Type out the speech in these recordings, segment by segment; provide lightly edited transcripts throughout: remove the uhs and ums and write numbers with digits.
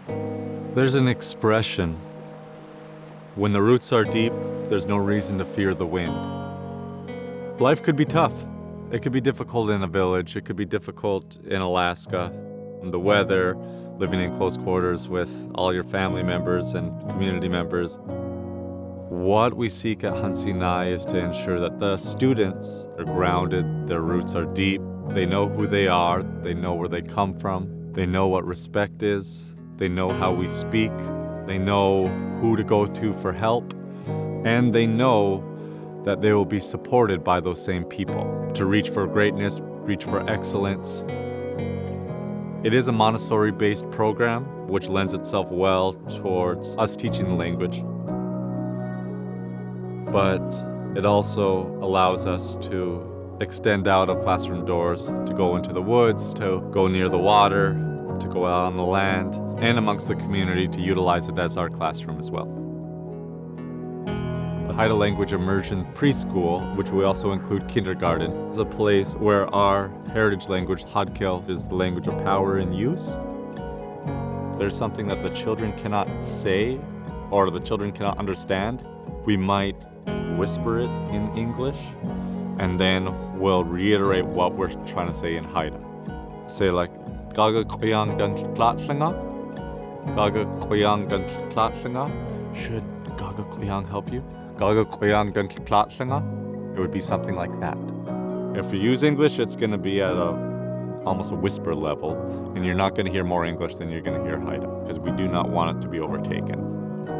There's an expression: when the roots are deep, there's no reason to fear the wind. Life could be tough. It could be difficult in a village. It could be difficult in Alaska. The weather, living in close quarters with all your family members and community members. What we seek at Xántsii Náay is to ensure that the students are grounded, their roots are deep, they know who they are, they know where they come from, they know what respect is, they know how we speak, they know who to go to for help, and they know that they will be supported by those same people to reach for greatness, reach for excellence. It is a Montessori-based program, which lends itself well towards us teaching the language. But it also allows us to extend out of classroom doors, to go into the woods, to go near the water, to go out on the land, and amongst the community to utilize it as our classroom as well. The Haida Language Immersion Preschool, which we also include kindergarten, is a place where our heritage language, Hadkel, is the language of power and use. There's something that the children cannot say or the children cannot understand, we might whisper it in English, and then we'll reiterate what we're trying to say in Haida. Say like, Gaga Koyang Dan Tlatlinga? Gaga Koyang Dan Tlatlinga? Should Gaga Koyang help you? Gaga Koyang Dan Tlatlinga? It would be something like that. If you use English, it's going to be at almost a whisper level, and you're not going to hear more English than you're going to hear Haida, because we do not want it to be overtaken.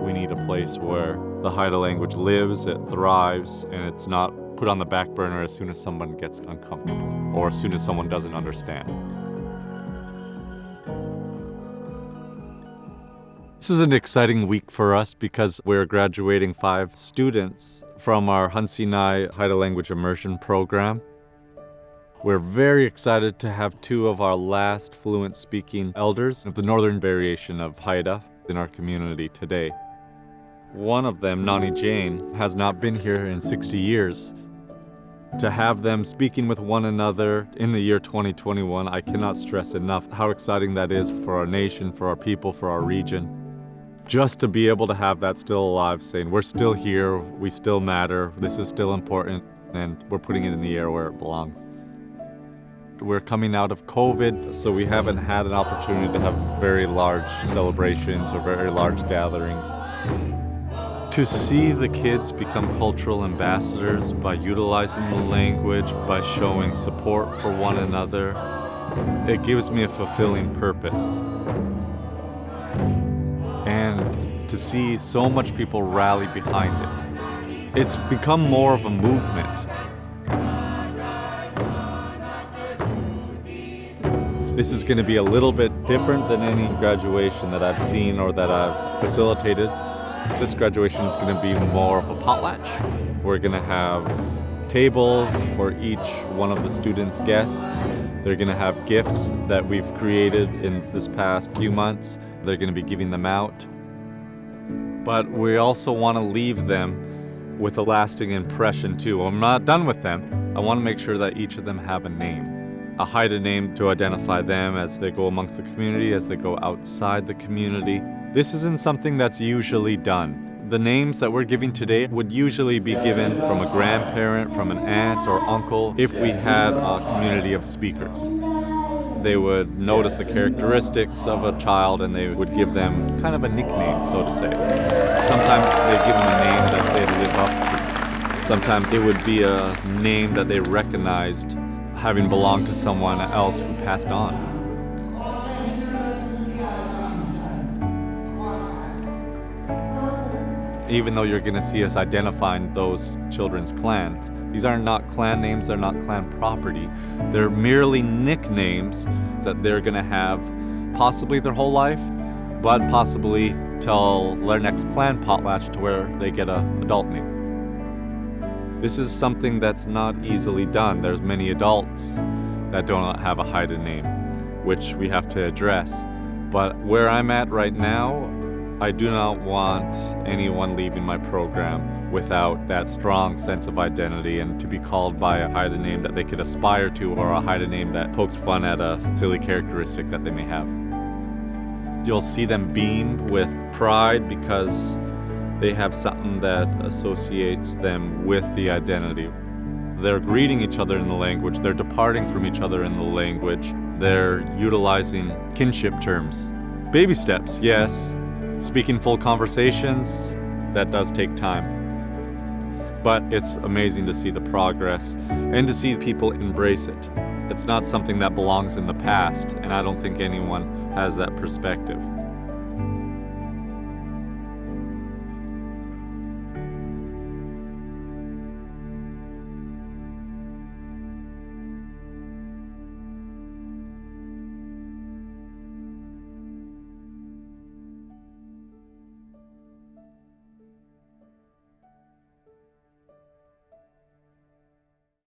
We need a place where the Haida language lives, it thrives, and it's not put on the back burner as soon as someone gets uncomfortable or as soon as someone doesn't understand. This is an exciting week for us because we're graduating 5 students from our Xántsii Náay Haida Language Immersion program. We're very excited to have 2 of our last fluent speaking elders of the northern variation of Haida in our community today. One of them, Náay, has not been here in 60 years. To have them speaking with one another in the year 2021, I cannot stress enough how exciting that is for our nation, for our people, for our region. Just to be able to have that still alive, saying we're still here, we still matter, this is still important, and we're putting it in the air where it belongs. We're coming out of COVID, so we haven't had an opportunity to have very large celebrations or very large gatherings. To see the kids become cultural ambassadors by utilizing the language, by showing support for one another, it gives me a fulfilling purpose. And to see so much people rally behind it, it's become more of a movement. This is going to be a little bit different than any graduation that I've seen or that I've facilitated. This graduation is going to be more of a potlatch. We're going to have tables for each one of the students' guests. They're going to have gifts that we've created in this past few months. They're going to be giving them out. But we also want to leave them with a lasting impression too. I'm not done with them. I want to make sure that each of them have a name. A Haida name to identify them as they go amongst the community, as they go outside the community. This isn't something that's usually done. The names that we're giving today would usually be given from a grandparent, from an aunt or uncle, if we had a community of speakers. They would notice the characteristics of a child and they would give them kind of a nickname, so to say. Sometimes they'd give them a name that they'd live up to. Sometimes it would be a name that they recognized having belonged to someone else who passed on. Even though you're going to see us identifying those children's clans, these are not clan names, they're not clan property. They're merely nicknames that they're going to have possibly their whole life, but possibly till their next clan potlatch to where they get an adult name. This is something that's not easily done. There's many adults that don't have a Haida name, which we have to address. But where I'm at right now, I do not want anyone leaving my program without that strong sense of identity and to be called by a Haida name that they could aspire to or a Haida name that pokes fun at a silly characteristic that they may have. You'll see them beam with pride because they have something that associates them with the identity. They're greeting each other in the language, they're departing from each other in the language, they're utilizing kinship terms. Baby steps, yes. Speaking full conversations, that does take time. But it's amazing to see the progress and to see people embrace it. It's not something that belongs in the past, and I don't think anyone has that perspective.